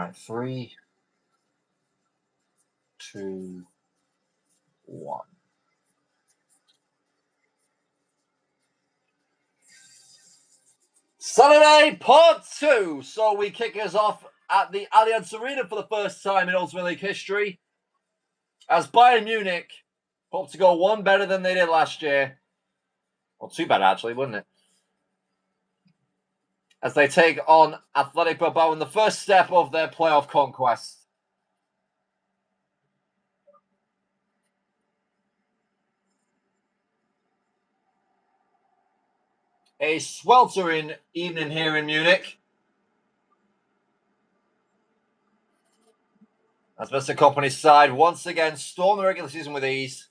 Right, 3, 2, 1. Saturday, part 2. So we kick us off at the Allianz Arena for the first time in Ultimate League history, as Bayern Munich hope to go one better than they did last year. Well, two better, actually, wouldn't it? As they take on Athletic Bilbao in the first step of their playoff conquest. A sweltering evening here in Munich, as Mr. Company's side once again storm the regular season with ease.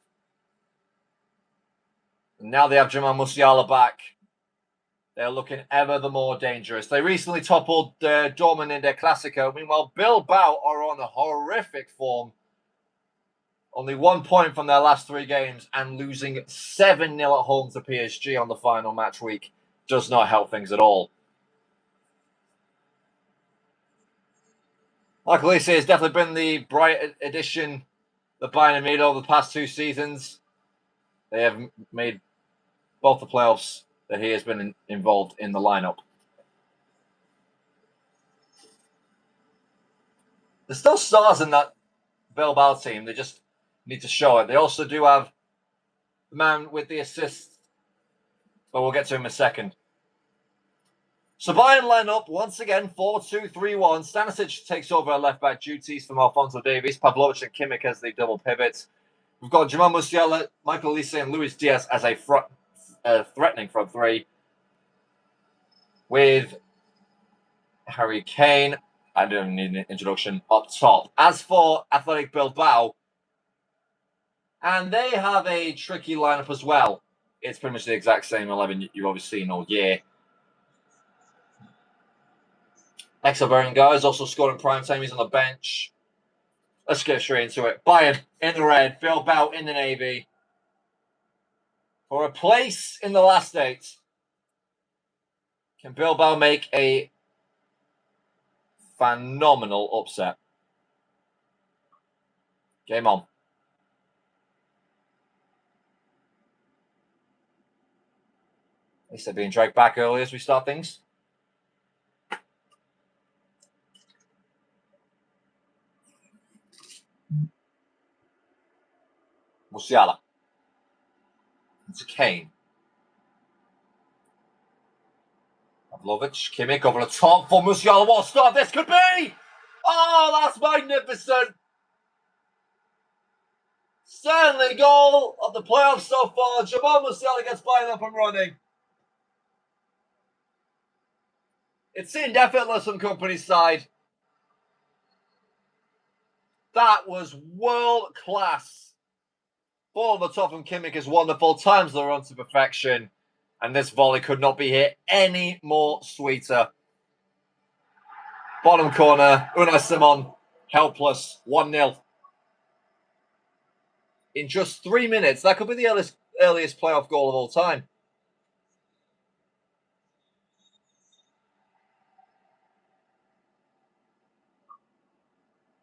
And now they have Jamal Musiala back. They're looking ever the more dangerous. They recently toppled Dortmund in their Clasico. Meanwhile, Bilbao are on a horrific form. Only 1 point from their last 3 games and losing 7-0 at home to PSG on the final match week does not help things at all. Michael Olise has definitely been the bright addition that Bayern have made over the past 2 seasons. They have made both the playoffs that he has been involved in the lineup. There's still stars in that Bilbao team. They just need to show it. They also do have the man with the assist, but we'll get to him in a second. So Bayern line up once again 4-2-3-1. Stanisic takes over left-back duties from Alphonso Davies. Pavlovic and Kimmich as the double pivot. We've got Jamal Musiala, Michael Olise, and Luis Diaz as a threatening front three, with Harry Kane, I don't need an introduction, up top. As for Athletic Bilbao, and they have a tricky lineup as well. It's pretty much the exact same 11 you've obviously seen all year. Exelberg guys also scored in prime time. He's on the bench. Let's get straight into it. Bayern in the red, Bilbao in the navy. For a place in the last 8. Can Bilbao make a phenomenal upset? Game on. At least they're being dragged back early as we start things. Musiala. It's Kane. Pavlovic, Kimmich over the top for Musiala. What a start this could be! Oh, that's magnificent! Certainly goal of the playoffs so far. Jamal Musiala gets Bayern up and running. It's indefinite from Company's side. That was world class. Ball on the top from Kimmich is wonderful. Times the run to perfection. And this volley could not be hit any more sweeter. Bottom corner, Unai Simon, helpless, 1-0. In just 3 minutes, that could be the earliest playoff goal of all time.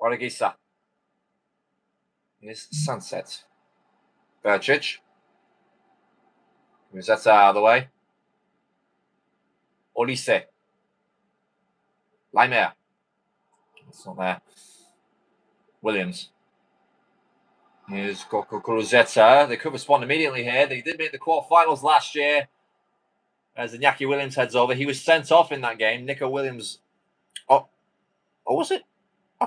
Origisa. Here's Sunset. Bercic. Moves that out of the way. Olise. Leimer. It's not there. Williams. Here's Cucuruzeta. They could respond immediately here. They did make the quarterfinals last year. As Iñaki Williams heads over. He was sent off in that game. Nico Williams. Oh, was it? I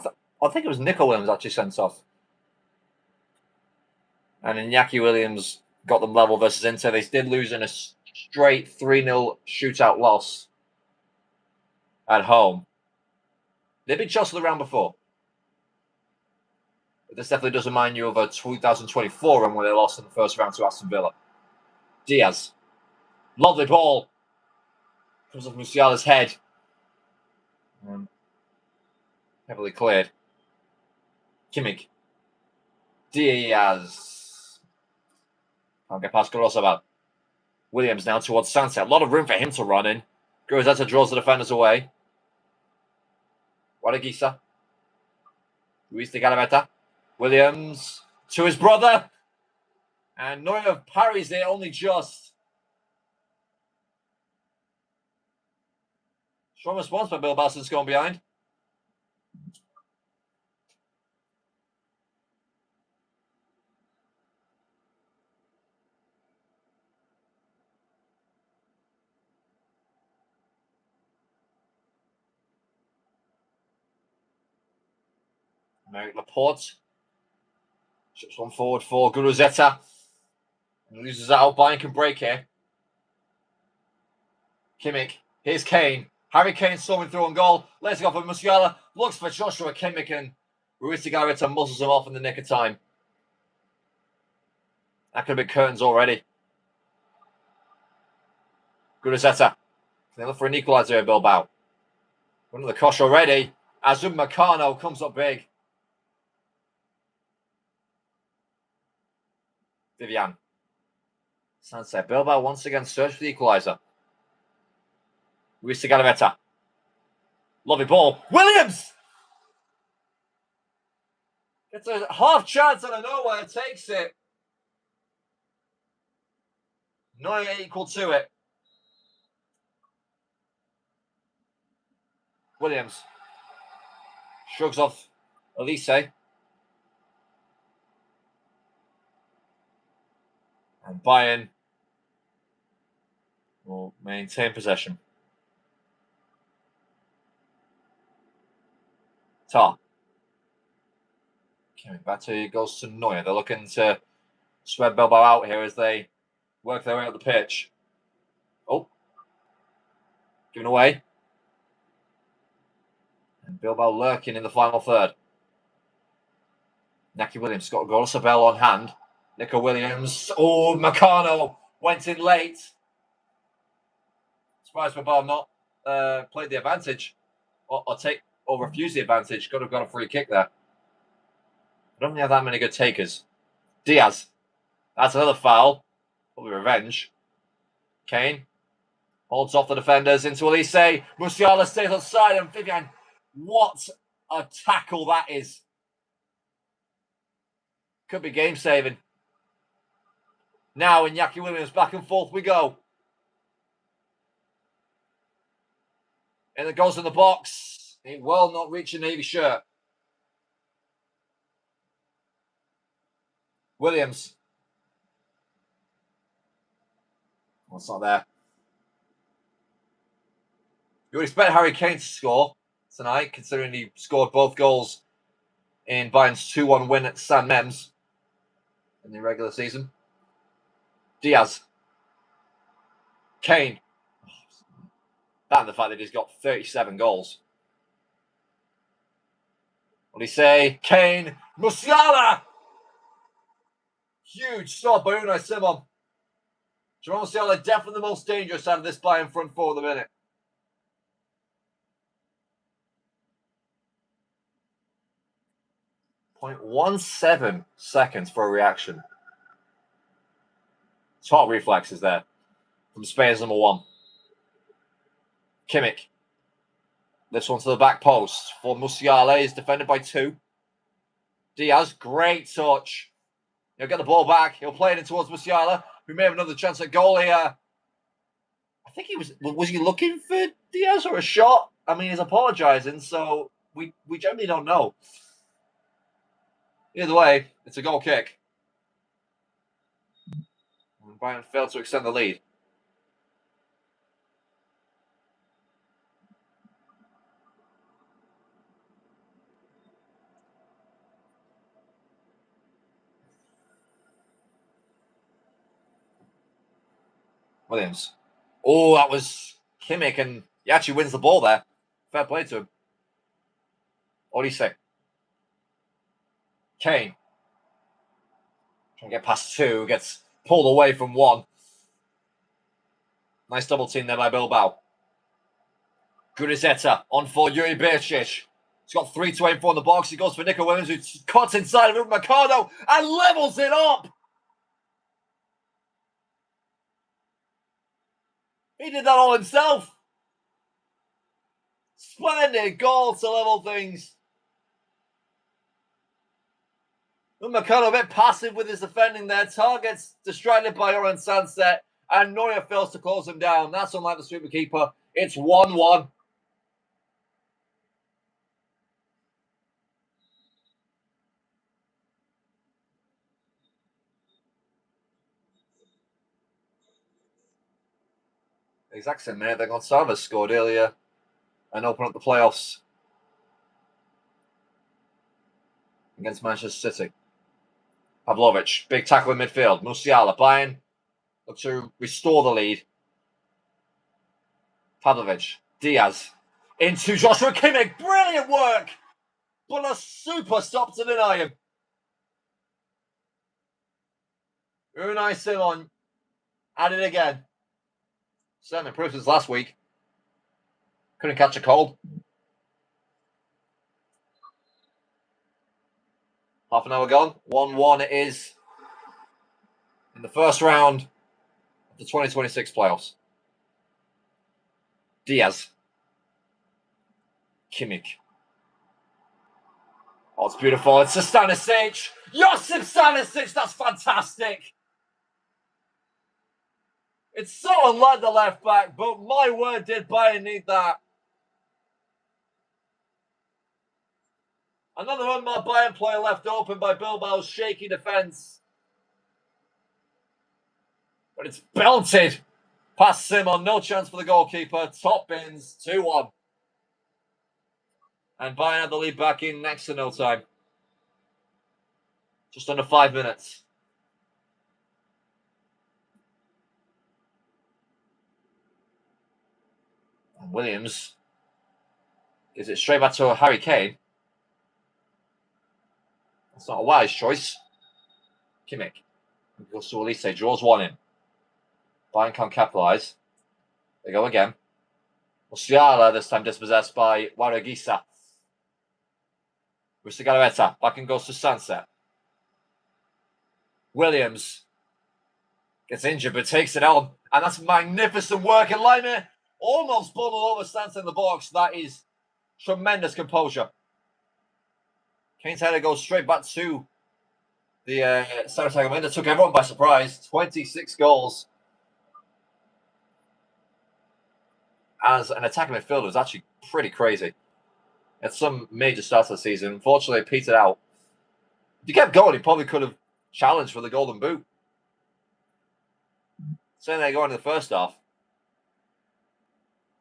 think it was Nico Williams actually sent off. And Iñaki Williams got them level versus Inter. They did lose in a straight 3-0 shootout loss at home. They've been Chelsea the round before. But this definitely does remind you of a 2024 run where they lost in the first round to Aston Villa. Diaz. Lovely ball. Comes off Musiala's head. Heavily cleared. Kimmich. Diaz. Can't get past Gorosabal. Williams now towards Sunset. A lot of room for him to run in. Gorosabal draws the defenders away. Origisa. Ruiz de Galarreta. Williams to his brother. And Neuer parries it only just. Strong response by Bilbao since going behind. Merrick Laporte. Chips one forward for Guruzeta. And loses that out. Bayern can break here. Kimmich. Here's Kane. Harry Kane storming through on goal. Let's go for Musiala. Looks for Joshua Kimmich and Ruiz de Galarreta muscles him off in the nick of time. That could have been curtains already. Guruzeta. They look for an equaliser here, Bilbao. Under the cosh already. Azum Meccano comes up big. Vivian. Sunset. Bilbao once again search for the equaliser. Ruiz de Galarreta. Lovely ball. Williams! It's a half chance out of nowhere. Takes it. Neuer equal to it. Williams. Shrugs off Elise. And Bayern will maintain possession. Tar. Coming back to goes to Neuer. They're looking to spread Bilbao out here as they work their way up the pitch. Oh. Given away. And Bilbao lurking in the final third. Naki Williams got a goal. Sabel on hand. Nico Williams. Oh, Meccano went in late. Surprised Bilbao not played the advantage or refused the advantage. Could have got a free kick there. I don't think have that many good takers. Diaz. That's another foul. Probably revenge. Kane holds off the defenders into Elise. Musiala stays on side and Vivian. What a tackle that is. Could be game saving. Now Iñaki Williams back and forth we go. And it goes in the box. It will not reach a navy shirt. Williams. Well, it's not there. You would expect Harry Kane to score tonight, considering he scored both goals in Bayern's 2-1 win at San Mems in the regular season. Diaz. Kane. That and the fact that he's got 37 goals. What do you say? Kane. Musiala! Huge stop by Unai Simon. Jerome Musiala definitely the most dangerous out of this Bayern front four at the minute. .17 seconds for a reaction. Top reflexes there from Spain's number one. Kimmich. Lifts one to the back post for Musiala. He's defended by two. Diaz, great touch. He'll get the ball back. He'll play it in towards Musiala, who may have another chance at goal here. I think he was he looking for Diaz or a shot? I mean, he's apologising, so we generally don't know. Either way, it's a goal kick. And Bayern failed to extend the lead. Williams. Oh, that was Kimmich, and he actually wins the ball there. Fair play to him. What do you say? Kane. Trying to get past two, gets pulled away from one. Nice double team there by Bilbao. Guruzeta on for Yuri Bercic. He's got 3 to aim for in the box. He goes for Nico Williams, who cuts inside of Meccano and levels it up. He did that all himself. Splendid goal to level things. McCullough a bit passive with his defending there. Targets distracted by Oran Sunset, and Neuer fails to close him down. That's unlike the sweeper keeper. It's 1-1. Exact same minute that Gonçalves scored earlier and opened up the playoffs against Manchester City. Pavlovic, big tackle in midfield. Musiala, Bayern look to restore the lead. Pavlovic, Diaz, into Joshua Kimmich. Brilliant work, but a super stop to deny him. Unai Simon at it again. Certainly improved since last week. Couldn't catch a cold. Half an hour gone. 1-1 it is in the first round of the 2026 playoffs. Diaz. Kimmich. Oh, it's beautiful. It's a Stanisic. Josip Stanisic. That's fantastic. It's so unlike the left back, but my word, did Bayern need that. Another unmarked Bayern player left open by Bilbao's shaky defence. But it's belted past Simon. No chance for the goalkeeper. Top bins. 2-1. And Bayern had the lead back in next to no time. Just under 5 minutes. And Williams gives it straight back to Harry Kane. That's not a wise choice. Kimmich goes to Elise, draws one in. Bayern can't capitalise. They go again. Musiala this time dispossessed by Waragisa. Galareta back and goes to Sunset. Williams gets injured but takes it on. And that's magnificent work. And Lime almost bubbled over Sunset in the box. That is tremendous composure. Kane's header goes straight back to the center tackle window. Took everyone by surprise. 26 goals. As an attacking midfielder was actually pretty crazy. At some major starts of the season. Unfortunately, it petered out. If he kept going, he probably could have challenged for the Golden Boot. Saying they go into the first half.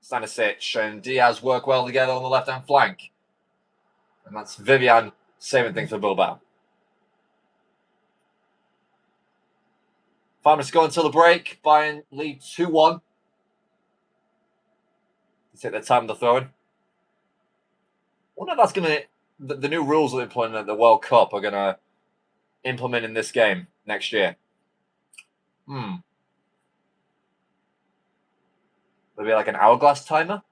Stanisic and Diaz work well together on the left-hand flank. And that's Vivian saving things for Bilbao. 5 minutes to go until the break. Bayern lead 2-1. Take their time with the throwing. I wonder if that's going to... The new rules that they're implementing at the World Cup are going to implement in this game next year. Maybe like an hourglass timer?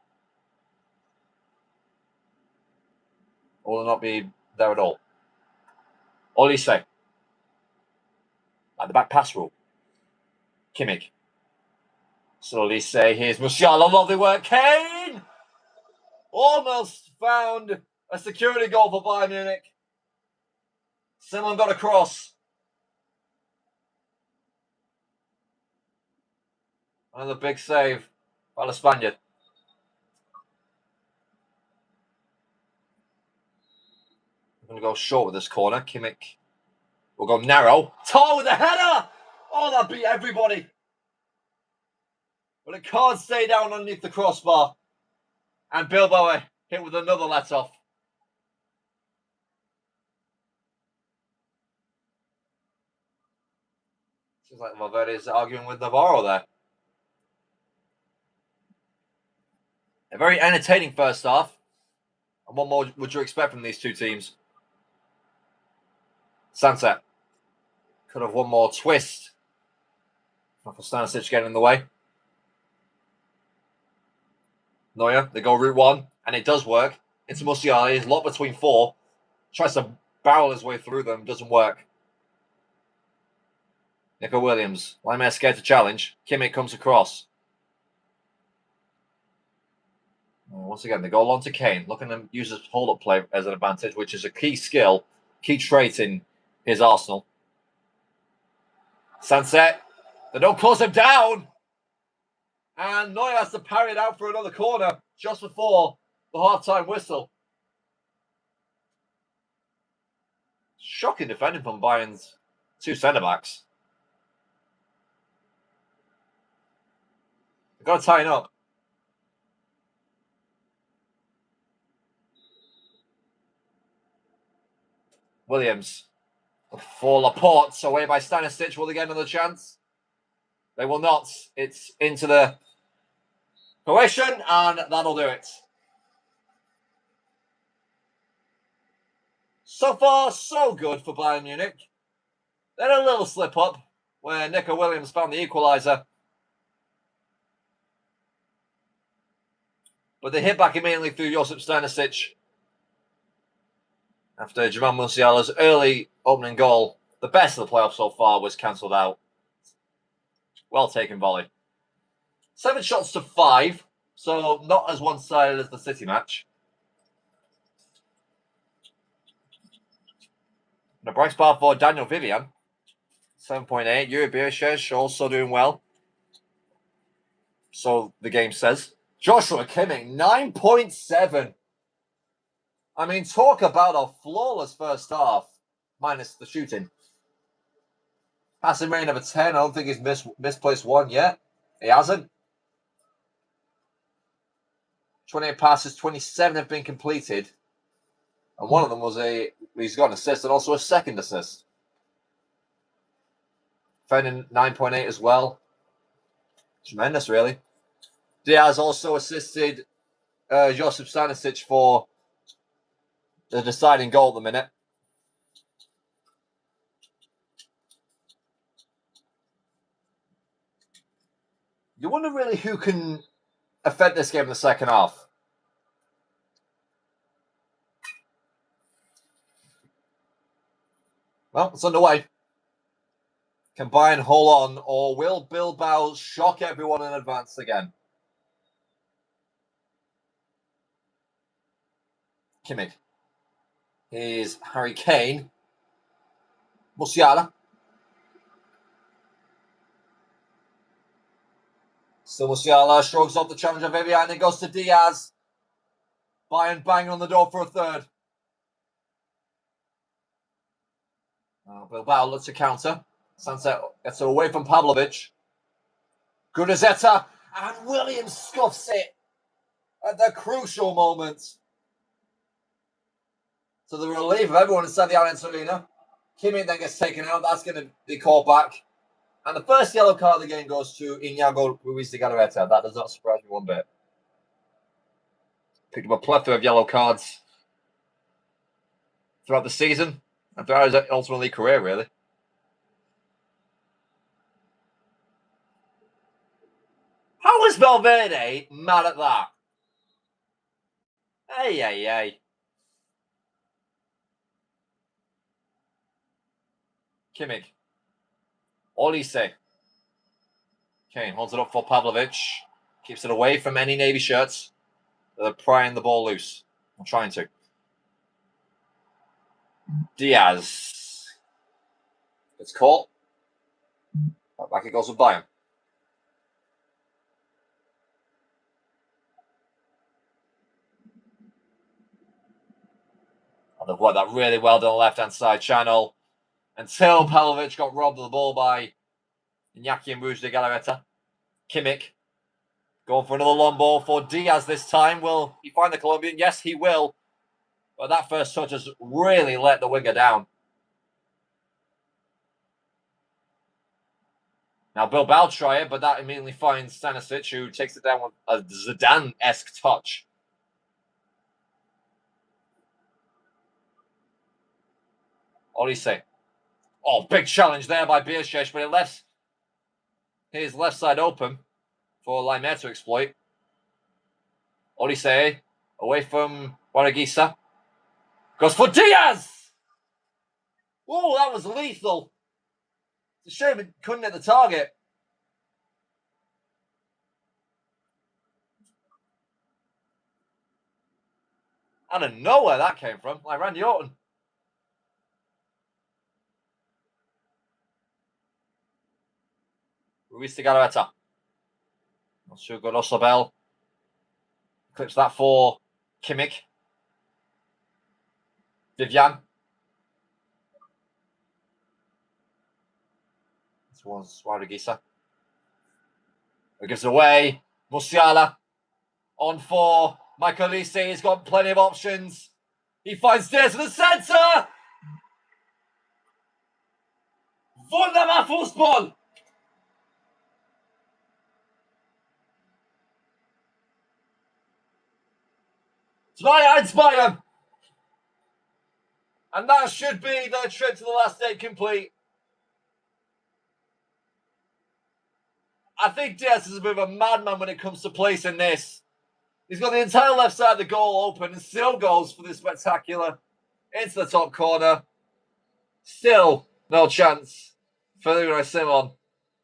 Or will it not be there at all? Olise. Like the back pass rule. Kimmich. So Olise, here's Musiala. Lovely work. Kane! Almost found a security goal for Bayern Munich. Simon got a cross. Another big save by the Spaniard. I'm going to go short with this corner. Kimmich will go narrow. Tar with the header! Oh, that beat everybody. But it can't stay down underneath the crossbar. And Bilbao hit with another let-off. Seems like Valverde is arguing with Navarro there. A very entertaining first half. And what more would you expect from these two teams? Sunset could have one more twist. Not for Stanisic getting in the way. Neuer, they go route one, and it does work. Into Musiala, he's locked between four. Tries to barrel his way through them, doesn't work. Nico Williams, Lime scared to challenge. Kimmich comes across. Once again, they go along to Kane, looking to use his hold-up play as an advantage, which is a key skill, key trait in Here's Arsenal. Sunset. They don't close him down. And Neuer has to parry it out for another corner just before the half-time whistle. Shocking defending from Bayern's two centre-backs. They've got to tie it up. Williams for Laporte, away by Stanisic. Will they get another chance? They will not. It's into the Croatian, and that'll do it. So far, so good for Bayern Munich. Then a little slip up where Nico Williams found the equaliser. But they hit back immediately through Josip Stanisic after Jamal Musiala's early opening goal. The best of the playoffs so far was cancelled out. Well taken volley. 7 shots to 5, so not as one-sided as the City match. And a bright spot for Daniel Vivian. 7.8. Yuri Biershech also doing well. So the game says. Joshua Kimmich, 9.7. I mean, talk about a flawless first half, minus the shooting. Passing rating of a 10. I don't think he's misplaced one yet. He hasn't. 28 passes, 27 have been completed. And one of them was he's got an assist and also a second assist. Defending 9.8 as well. Tremendous, really. Diaz also assisted Josip Stanisic for the deciding goal at the minute. You wonder really who can affect this game in the second half. Well, it's underway. Can Bayern hold on, or will Bilbao shock everyone in advance again? Kimmich. Here's Harry Kane. Musiala. Still Musiala shrugs off the challenge of Vivian and goes to Diaz. Bayern banging on the door for a third. Bilbao looks to counter. Sunset gets it away from Pavlovic. Gudezeta, and Williams scuffs it at the crucial moment. To the relief of everyone inside the Allianz Arena. Kimmich then gets taken out. That's going to be called back. And the first yellow card of the game goes to Iñigo Ruiz de Galarreta. That does not surprise me one bit. Picked up a plethora of yellow cards throughout the season and throughout his ultimately career, really. How is Valverde mad at that? Hey. Kimmich. Olise. Kane holds it up for Pavlovic. Keeps it away from any Navy shirts. They're prying the ball loose. I'm trying to. Diaz. It's caught. Back it goes with Bayern. And they've worked that really well down the left-hand side channel until Pavlovic got robbed of the ball by Iñaki Ruiz de Galarreta. Kimmich going for another long ball for Diaz this time. Will he find the Colombian? Yes, he will. But that first touch has really let the winger down. Now Bilbao try it, but that immediately finds Stanisic, who takes it down with a Zidane-esque touch. Olise. Oh, big challenge there by Biershech, but it left his left side open for Laimer to exploit. Olise away from Guaragisa. Goes for Diaz! Oh, that was lethal. It's a shame it couldn't hit the target. I don't know where that came from. Like Randy Orton. Ruiz de Galarreta. Not too good. Osobel. Clips that for Kimmich. Vivian. This one's Warigisa. It gives it away. Musiala on for Michael Olise. He's got plenty of options. He finds Diaz in the centre. Wunderbar Fußball. It's 2-1 Bayern. And that should be their trip to the last eight complete. I think Diaz is a bit of a madman when it comes to placing this. He's got the entire left side of the goal open and still goes for this spectacular into the top corner. Still no chance for Unai Simon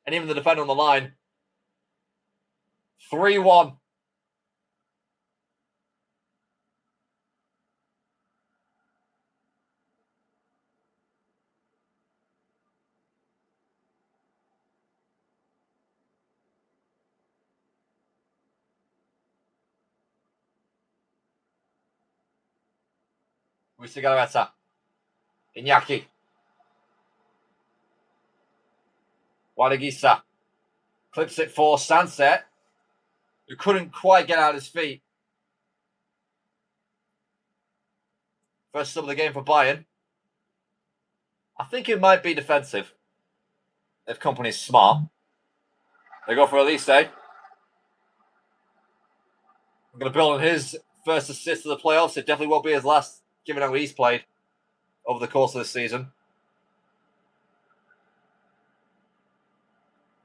and even the defender on the line. 3-1. Ruiz de Galarreta. Iñaki. Warigisa. Clips it for Sunset, who couldn't quite get out of his feet. First sub of the game for Bayern. I think it might be defensive. If Company's smart. They go for Elise. I'm going to build on his first assist of the playoffs. It definitely won't be his last, given how he's played over the course of the season.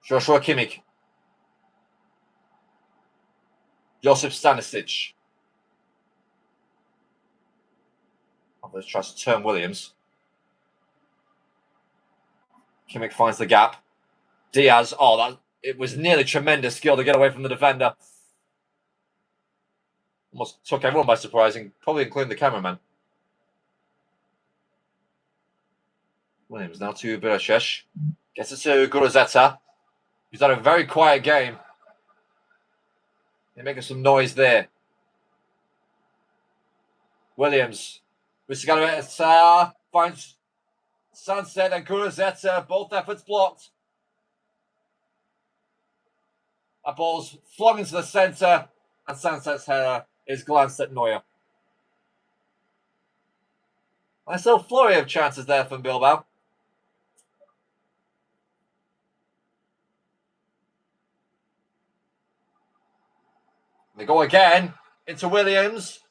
Joshua Kimmich. Josip Stanisic. Let's try to turn Williams. Kimmich finds the gap. Diaz. Oh, it was nearly tremendous skill to get away from the defender. Almost took everyone by surprise, probably including the cameraman. Williams now to Birashesh. Gets it to Gurazeta. He's had a very quiet game. They're making some noise there. Williams. Gurazeta finds Sunset and Gurazeta. Both efforts blocked. That ball's flung into the centre, and Sunset's header is glanced at Neuer. Nice little flurry of chances there from Bilbao. They go again into Williams.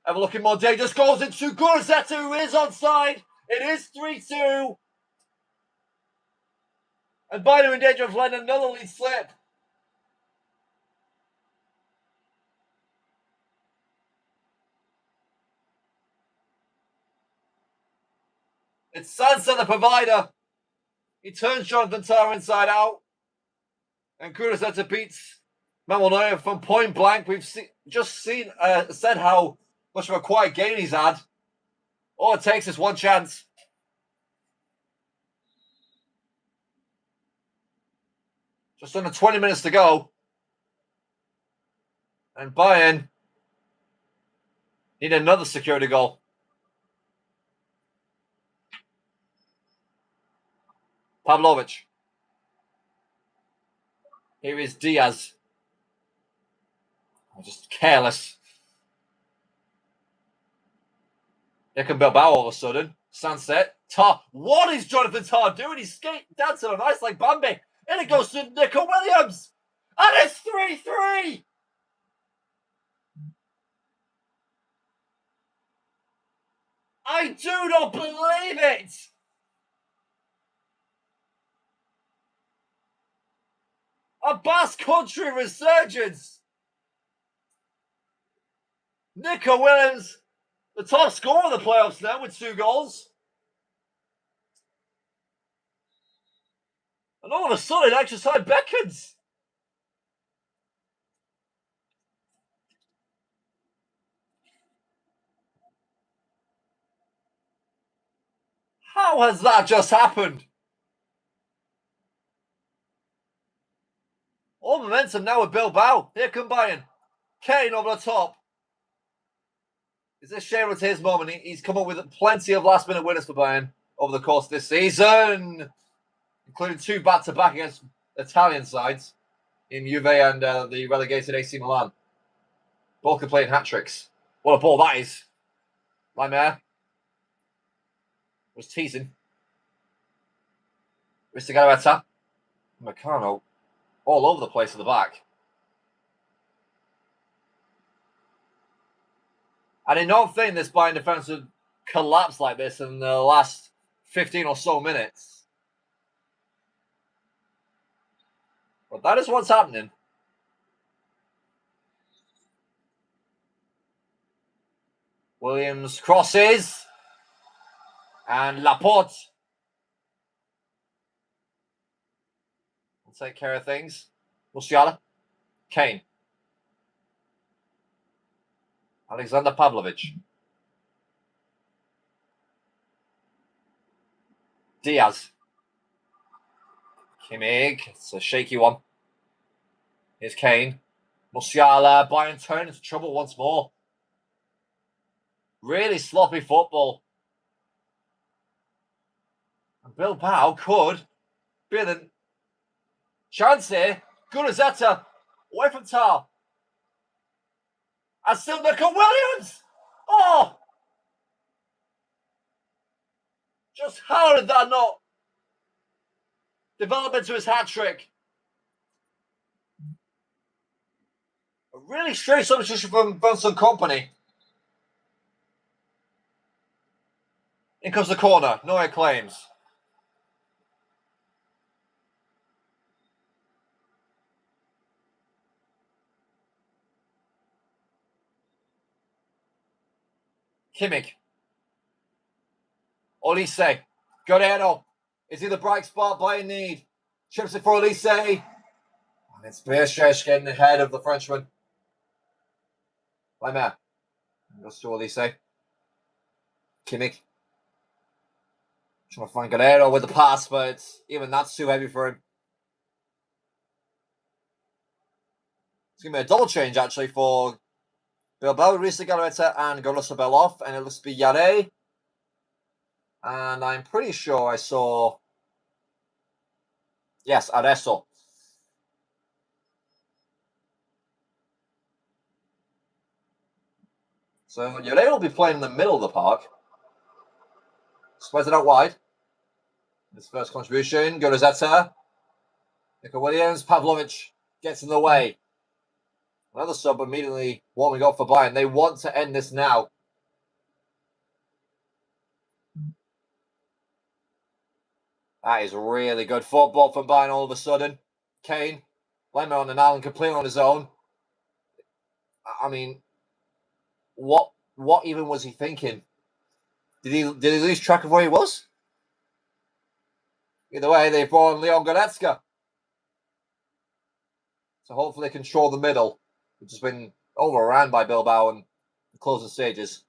Ever looking more dangerous. Goes into Gurazeta, who is onside. It is 3-2. And Bayern in danger of letting another lead slip. It's Sansa, the provider. He turns Jonathan Tah inside out. And Gurazeta beats Manuel Neuer from point blank. We've said how much of a quiet game he's had. All it takes is one chance. Just under 20 minutes to go. And Bayern need another security goal. Pavlovic. Here is Diaz. Just careless. Here can Bilbao all of a sudden. Sunset. Tah. What is Jonathan Tah doing? He's dancing on ice like Bambi. And it goes to Nico Williams. And it's 3-3. I do not believe it. A Basque Country resurgence. Nico Williams, the top scorer of the playoffs now with 2 goals. And all of a sudden, extra time beckons. How has that just happened? All momentum now with Bilbao. Here come Bayern. Kane over the top. Is this Shearer's his moment? He's come up with plenty of last-minute winners for Bayern over the course of this season, including 2 back-to-back against Italian sides in Juve and the relegated AC Milan. Both completing hat-tricks. What a ball that is. Laimer was teasing. Galarreta. Meccano all over the place at the back. I did not think this Bayern defence would collapse like this in the last 15 or so minutes. But that is what's happening. Williams crosses. And Laporte will take care of things. Musiala. Kane. Alexander Pavlovich. Diaz. Kimmich. It's a shaky one. Here's Kane. Musiala. Bayern turn into trouble once more. Really sloppy football. And Bilbao could be the chance here. Gurazeta. Away from Tar. And still Nico Williams. Oh! Just how did that not develop into his hat-trick? A really strange substitution from Vincent Kompany. In comes the corner. Neuer claims. Kimmich. Olise. Guerrero. Is he the bright spot Bayern need? Chips it for Olise. And it's Beershech getting ahead of the Frenchman. Laimer. Goes to Olise. Kimmich. Trying to find Guerrero with the pass, but even that's too heavy for him. It's going to be a double change, actually, for Bilbao. Risa Galarreta and Gorosabel off, and it looks to be Yare. And I'm pretty sure I saw... Yes, Areso. So Yare will be playing in the middle of the park. Spreads it out wide. His first contribution, Gurazeta. Nico Williams, Pavlovich gets in the way. Another sub immediately warming up for Bayern. They want to end this now. That is really good football from Bayern all of a sudden. Kane, Laimer on an island completely on his own. I mean, what even was he thinking? Did he lose track of where he was? Either way, they've brought on Leon Goretzka to hopefully control the middle, which has been overran by Bilbao in the closing stages.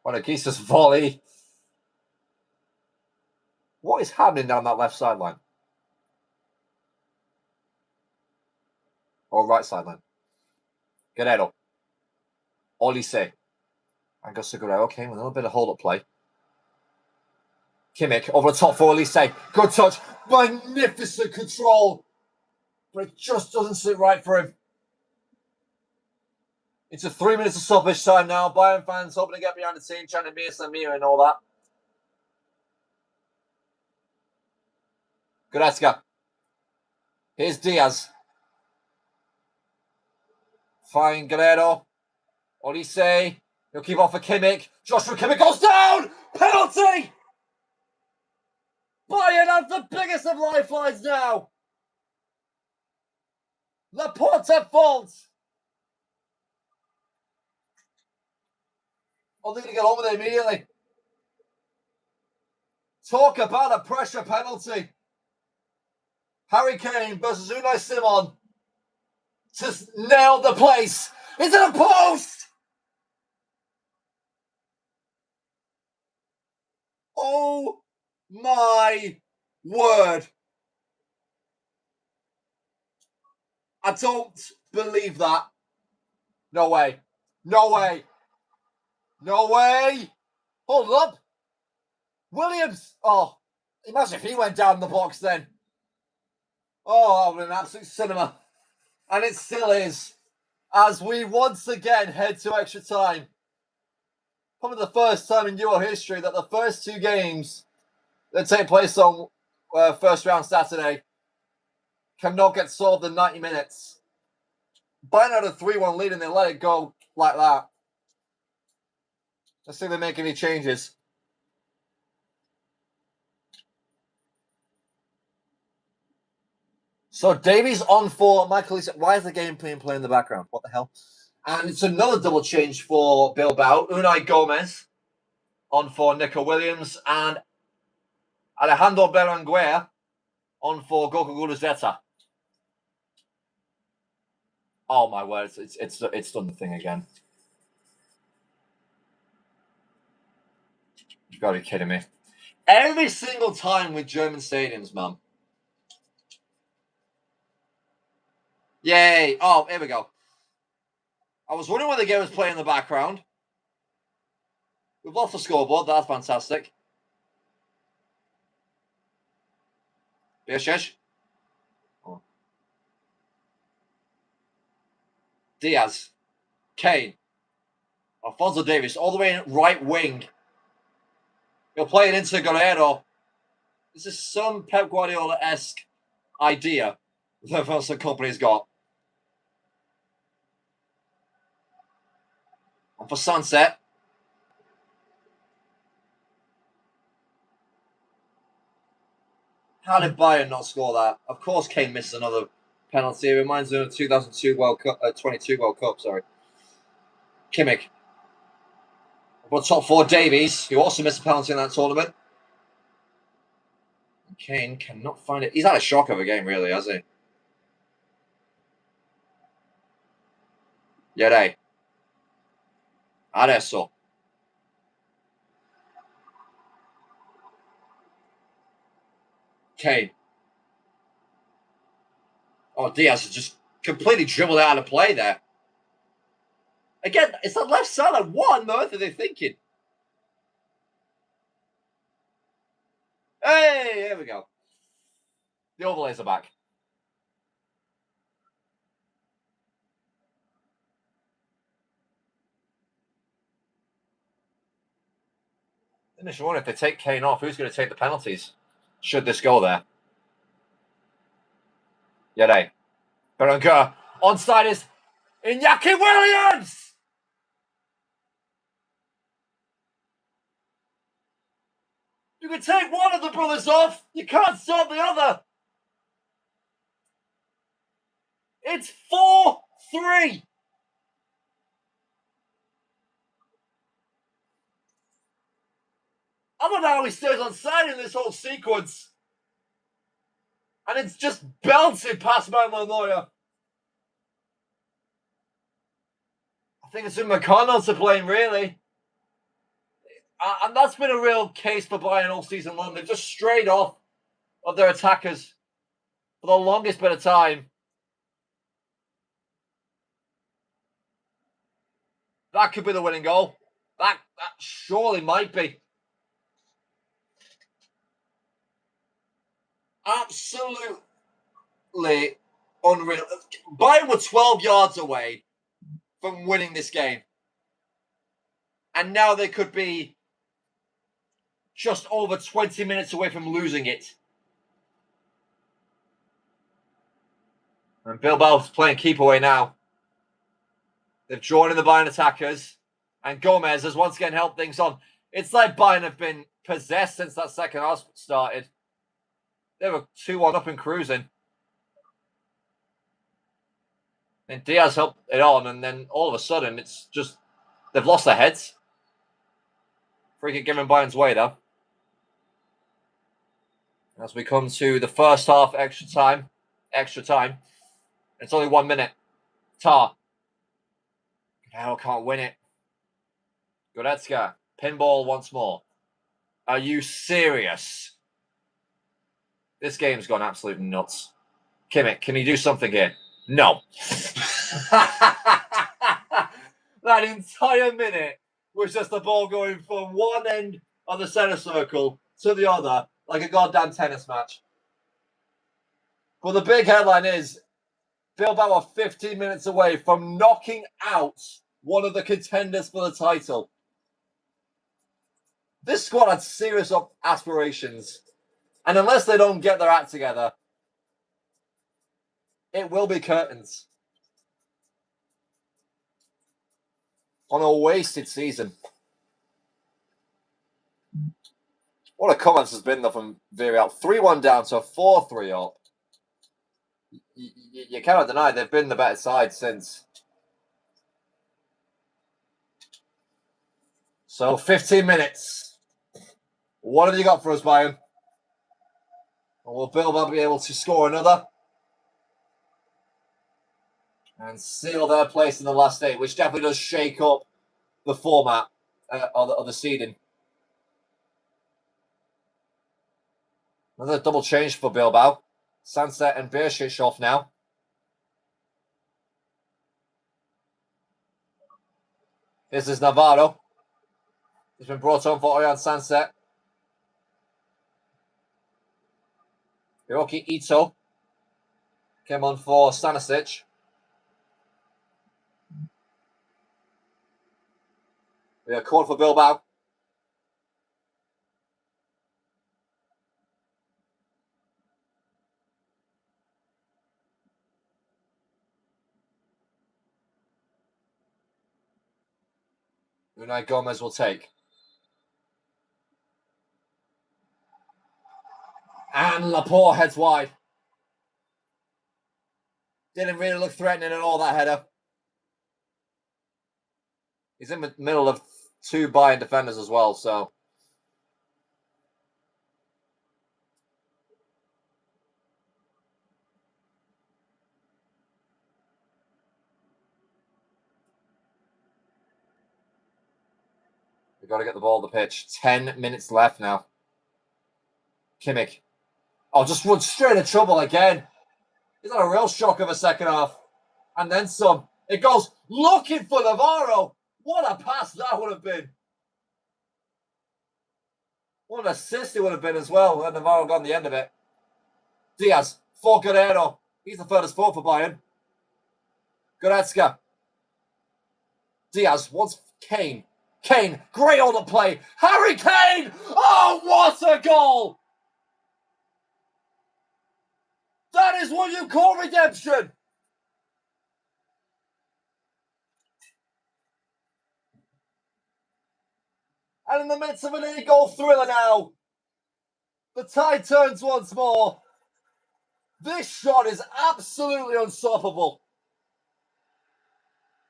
What a Gisa's volley. What is happening down that left sideline? Or right sideline? Guerrero. Olise. And goes to Guerrero. Okay, with a little bit of hold-up play. Kimmich over the top for Olise. Good touch. Magnificent control. But it just doesn't sit right for him. It's a 3 minutes of stoppage time now. Bayern fans hoping to get behind the scene, chanting Mia Samir and all that. Goretzka. Here's Diaz. Fine, Guerrero. Olise. He'll keep off for Kimmich. Joshua Kimmich goes down! Penalty! Bayern have the biggest of lifelines now. Laporte at fault. Oh, they're going to get on with it immediately. Talk about a pressure penalty. Harry Kane versus Unai Simon. Just nailed the place. Is it a post? Oh my word. I don't believe that. No way. No way. No way. Hold up. Williams. Oh, imagine if he went down the box then. Oh, that would have been an absolute cinema. And it still is. As we once again head to extra time. Probably the first time in Euro history that the first two games that take place on first round Saturday cannot get solved in 90 minutes. Bayern had a 3-1 lead and they let it go like that. Let's see if they make any changes. So Davies on for Michael. Why is the game being played in the background? What the hell? And it's another double change for Bilbao. Unai Gomez on for Nico Williams and Alejandro Berenguer on for Goku Guruzeta. Oh my word! It's done the thing again. You've got to be kidding me! Every single time with German stadiums, man. Yay! Oh, here we go. I was wondering why the game was playing in the background. We've lost the scoreboard. That's fantastic. Bershesh. Oh. Diaz. Kane. Alphonso Davies. All the way in right wing. He'll play it into Guerrero. This is some Pep Guardiola-esque idea that the company's got. On for Sunset. How did Bayern not score that? Of course, Kane misses another penalty. It reminds me of the 2002 World Cup, 22 World Cup. Sorry, Kimmich. But top four Davies, who also missed a penalty in that tournament. Kane cannot find it. He's had a shock of a game, really, has he? Yere. Adesso. Kane. Oh, Diaz has just completely dribbled out of play there. Again, it's that left side. Like, what on earth are they thinking? Hey, here we go. The overlays are back. Initially, wonder if they take Kane off, who's going to take the penalties? Should this go there? Yere. Berenguer. Onside is Iñaki Williams! You can take one of the brothers off. You can't stop the other. It's 4-3. I don't know how he stays on side in this whole sequence. And it's just belted past Manuel Neuer. I think it's in McConnell to blame, really. And that's been a real case for Bayern all season long. They've just strayed off of their attackers for the longest bit of time. That could be the winning goal. That surely might be. Absolutely unreal. Bayern were 12 yards away from winning this game. And now they could be just over 20 minutes away from losing it. And Bilbao's playing keep away now. They've drawn in the Bayern attackers. And Gomez has once again helped things on. It's like Bayern have been possessed since that second half started. They were 2-1 up and cruising. And Diaz helped it on. And then all of a sudden, it's just, they've lost their heads. Free kick given Bayern's way, though. As we come to the first half, extra time. It's only 1 minute. Tar. Now can't win it. Goretzka. Pinball once more. Are you serious? This game's gone absolutely nuts. Kimmich, can he do something here? No. That entire minute was just the ball going from one end of the centre circle to the other like a goddamn tennis match. But the big headline is Bilbao are 15 minutes away from knocking out one of the contenders for the title. This squad had serious aspirations. And unless they don't get their act together, it will be curtains on a wasted season. What a comments has been though from Villarreal. 3-1 down to 4-3 up. You cannot deny they've been the better side since. So 15 minutes. What have you got for us, Bayern? And will Bilbao be able to score another? And seal their place in the last eight, which definitely does shake up the format of the seeding. Another double change for Bilbao. Sunset and Beršić off now. This is Navarro. He's been brought on for Oyan Sunset. Hiroki Ito came on for Stanisic. We are called for Bilbao. Unai Gomez will take. And Laporte heads wide. Didn't really look threatening at all, that header. He's in the middle of two Bayern defenders as well, so. We've got to get the ball on the pitch. 10 minutes left now. Kimmich. Oh, just run straight into trouble again. He's had a real shock of a second half. And then some. It goes looking for Navarro. What a pass that would have been. What an assist it would have been as well had Navarro got on the end of it. Diaz for Guerrero. He's the furthest forward for Bayern. Goretzka. Diaz wants Kane. Kane, great on the play. Harry Kane! Oh, what a goal! That is what you call redemption! And in the midst of an 8-goal thriller now, the tide turns once more. This shot is absolutely unstoppable.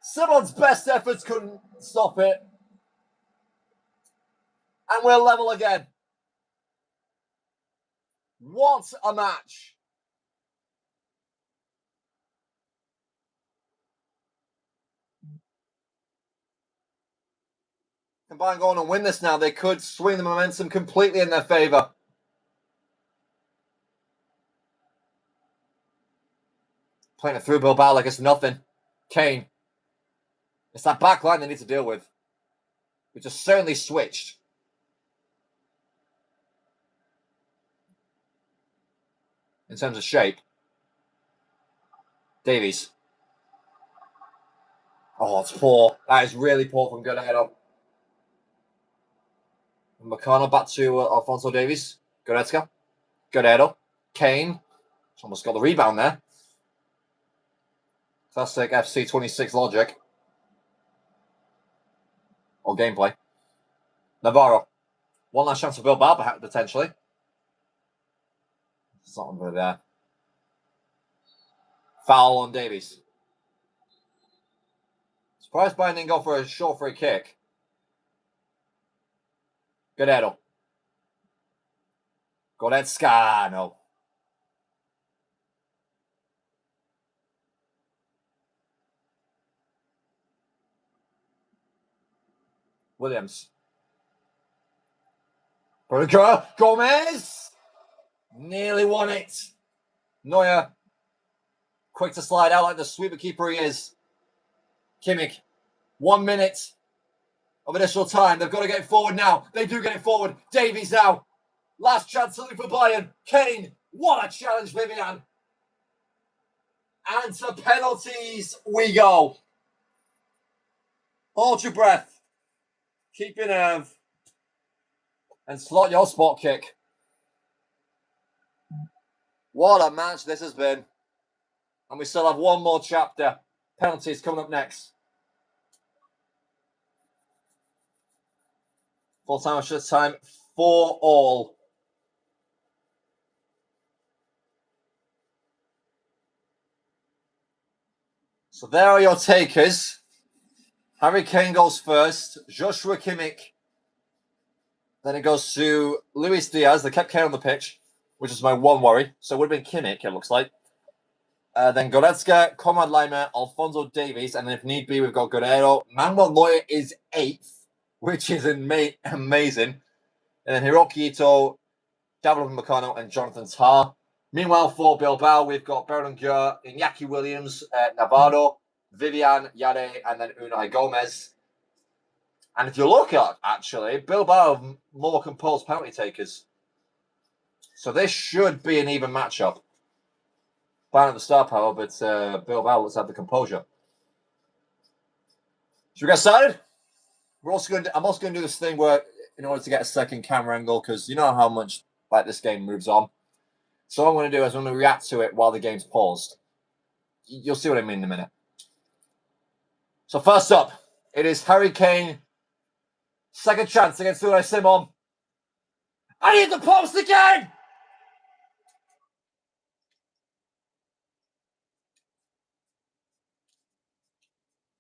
Simon's best efforts couldn't stop it. And we're level again. What a match. Can Bayern go on and win this now? They could swing the momentum completely in their favour. Playing it through Bilbao like it's nothing. Kane. It's that back line they need to deal with. Which has certainly switched. In terms of shape. Davies. Oh, it's poor. That is really poor from Guerrero. McConnell back to Alphonso Davies. Goretzka. Guerrero. Kane. He's almost got the rebound there. Classic FC 26 logic. Or gameplay. Navarro. One last chance for Bilbao, potentially. It's not under there. Foul on Davies. Surprised Bayern didn't go for a short free kick. Guerrero. Goretzka. No. Williams. Berger. Gomez. Nearly won it. Neuer. Quick to slide out like the sweeper keeper he is. Kimmich. 1 minute of additional time. They've got to get it forward now. They do get it forward. Davies now. Last chance to look for Bayern. Kane. What a challenge, Vivian. And to penalties we go. Hold your breath. Keep your nerve. And slot your spot kick. What a match this has been. And we still have one more chapter. Penalties coming up next. Full-time extra time 4-4. So there are your takers. Harry Kane goes first. Joshua Kimmich. Then it goes to Luis Diaz. They kept Kane on the pitch, which is my one worry. So it would have been Kimmich, it looks like. Then Goretzka, Conrad Leimer, Alphonso Davies, and then if need be, we've got Guerrero. Manuel Neuer is 8th, which is amazing. And then Hiroki Ito, David Meccano, and Jonathan Tah. Meanwhile, for Bilbao, we've got Berenguer, Iñaki Williams, Navarro, Vivian, Yade, and then Unai Gomez. And if you look at, actually, Bilbao have more composed penalty takers. So this should be an even matchup. Bayern at the star power, but Bilbao, let's have the composure. Should we get started? I'm also going to do this thing where, in order to get a second camera angle, because you know how much like this game moves on. So what I'm going to do is I'm going to react to it while the game's paused. You'll see what I mean in a minute. So first up, it is Harry Kane. Second chance against Unai Simon. I need the post again!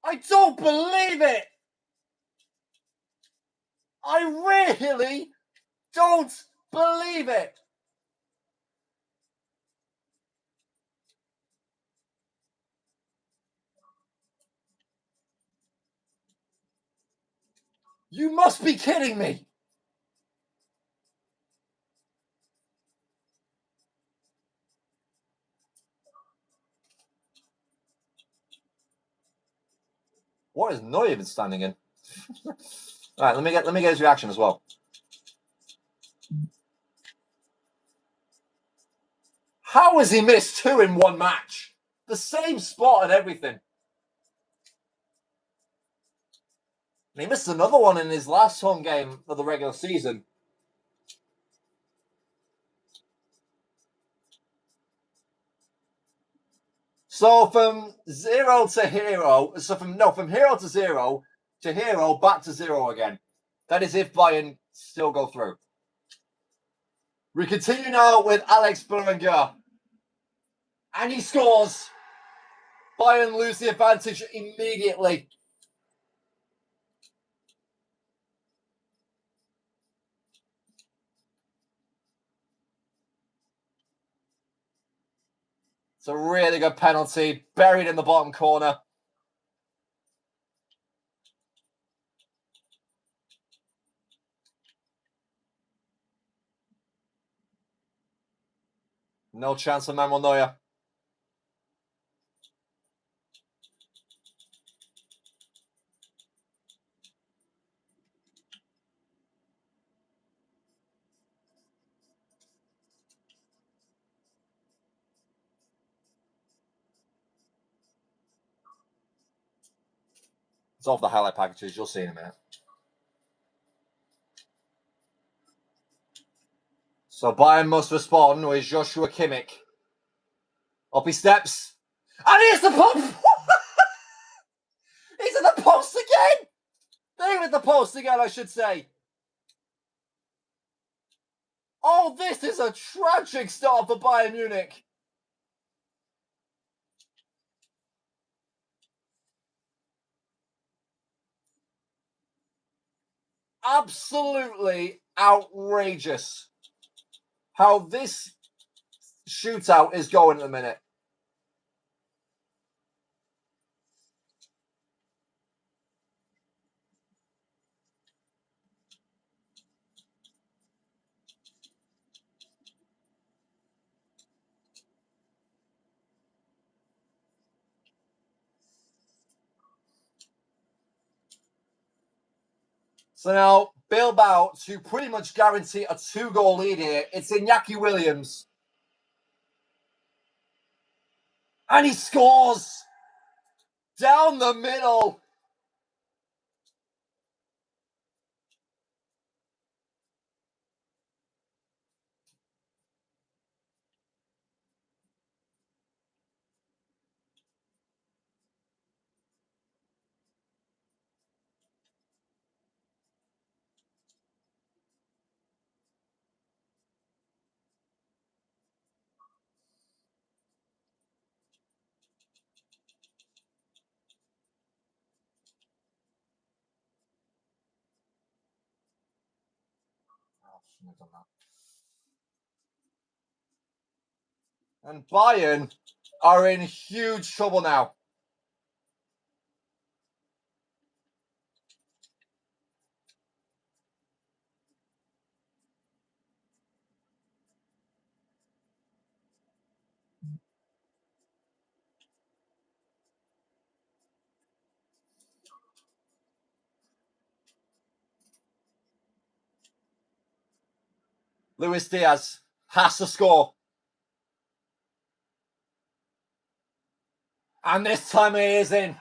I don't believe it! I really don't believe it! You must be kidding me! What is Neuer even standing in? All right, let me get his reaction as well. How has he missed 2 in one match? The same spot and everything. And he missed another one in his last home game of the regular season. So from zero to hero, from hero to zero to hero back to 0 again. That is if Bayern still go through. We continue now with Alex Berenguer. And he scores. Bayern lose the advantage immediately. It's a really good penalty, buried in the bottom corner. No chance for Manuel Neuer. It's off the highlight packages. You'll see in a minute. So Bayern must respond with Joshua Kimmich. Up he steps. And here's the pop! He's at the post again! They're at the post again, I should say. Oh, this is a tragic start for Bayern Munich. Absolutely outrageous how this shootout is going at the minute. So now Bilbao to pretty much guarantee a 2-goal lead here. It's Iñaki Williams. And he scores down the middle. And Bayern are in huge trouble now. Luis Diaz has to score. And this time he is in.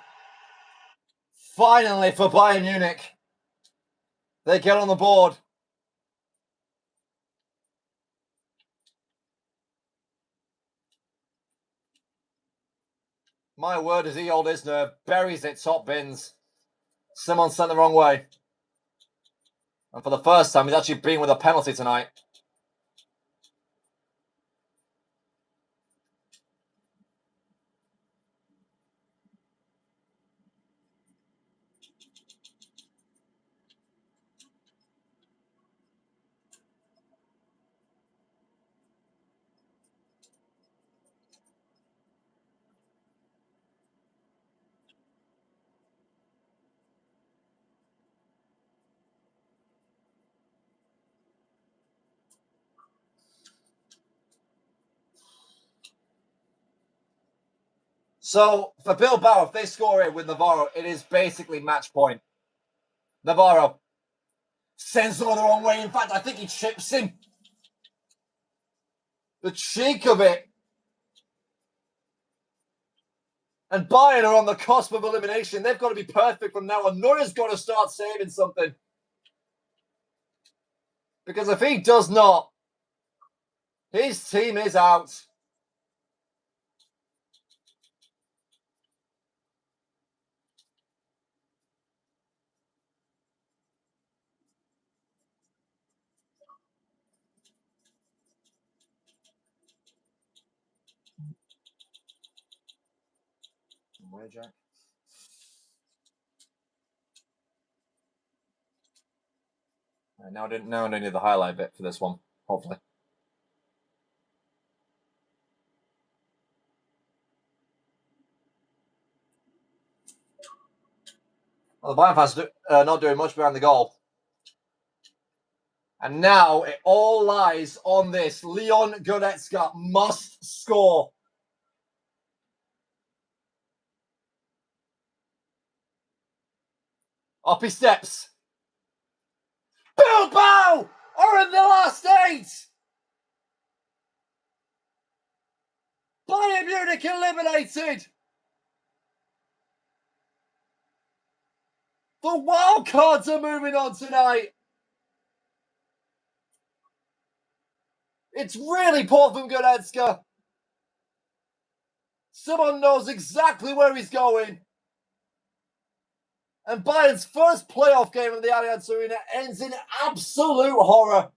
Finally for Bayern Munich. They get on the board. My word, does he hold his nerve. Buries it, top bins. Simon sent the wrong way. And for the first time, he's actually been with a penalty tonight. So, for Bilbao, if they score it with Navarro, it is basically match point. Navarro sends it the wrong way. In fact, I think he chips him. The cheek of it. And Bayern are on the cusp of elimination. They've got to be perfect from now on. Neuer's got to start saving something. Because if he does not, his team is out. Where, Jack? Now I don't need the highlight bit for this one, hopefully. Well, the Bayern fans not doing much behind the goal. And now it all lies on this. Leon Goretzka must score. Up he steps. Bilbao are in the last 8. Bayern Munich eliminated. The wild cards are moving on tonight. It's really poor from Goretzka. Someone knows exactly where he's going. And Bayern's first playoff game in the Allianz Arena ends in absolute horror.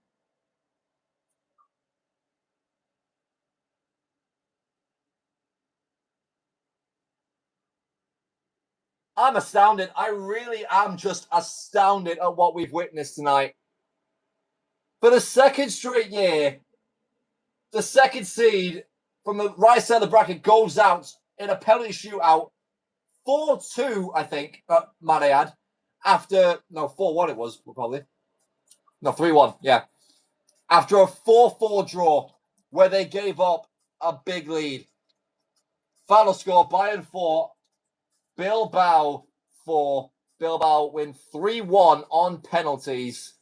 I'm astounded. I really am just astounded at what we've witnessed tonight. For the second straight year, the second seed from the right side of the bracket goes out in a penalty shootout. 4-2, I think, might I add. After, no, 4-1 it was, probably. No, 3-1, yeah. After a 4-4 draw, where they gave up a big lead. Final score, Bayern 4, Bilbao 4. Bilbao win 3-1 on penalties.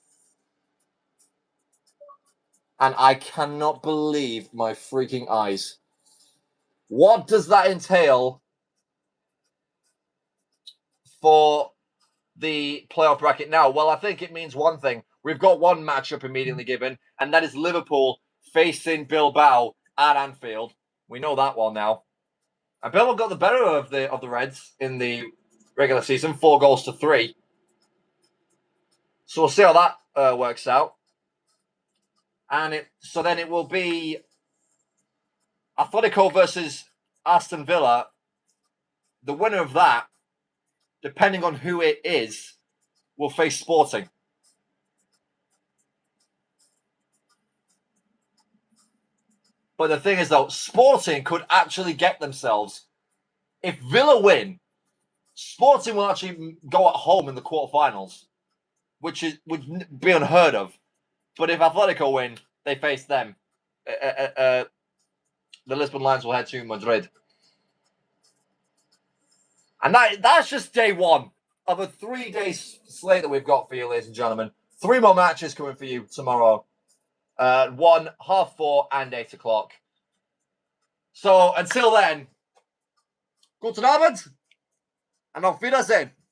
And I cannot believe my freaking eyes. What does that entail for the playoff bracket now? Well, I think it means one thing. We've got one matchup immediately given, and that is Liverpool facing Bilbao at Anfield. We know that one now. And Bilbao got the better of the Reds in the regular season, 4-3. So we'll see how that works out. And so then it will be Atletico versus Aston Villa. The winner of that, depending on who it is, will face Sporting. But the thing is, though, Sporting could actually get themselves, if Villa win, Sporting will actually go at home in the quarterfinals, which would be unheard of. But if Atletico win, they face them. The Lisbon Lions will head to Madrid. And that's just day one of a 3-day slate that we've got for you, ladies and gentlemen. 3 more matches coming for you tomorrow. 1, 4:30, and 8 o'clock. So until then, guten Abend and auf Wiedersehen.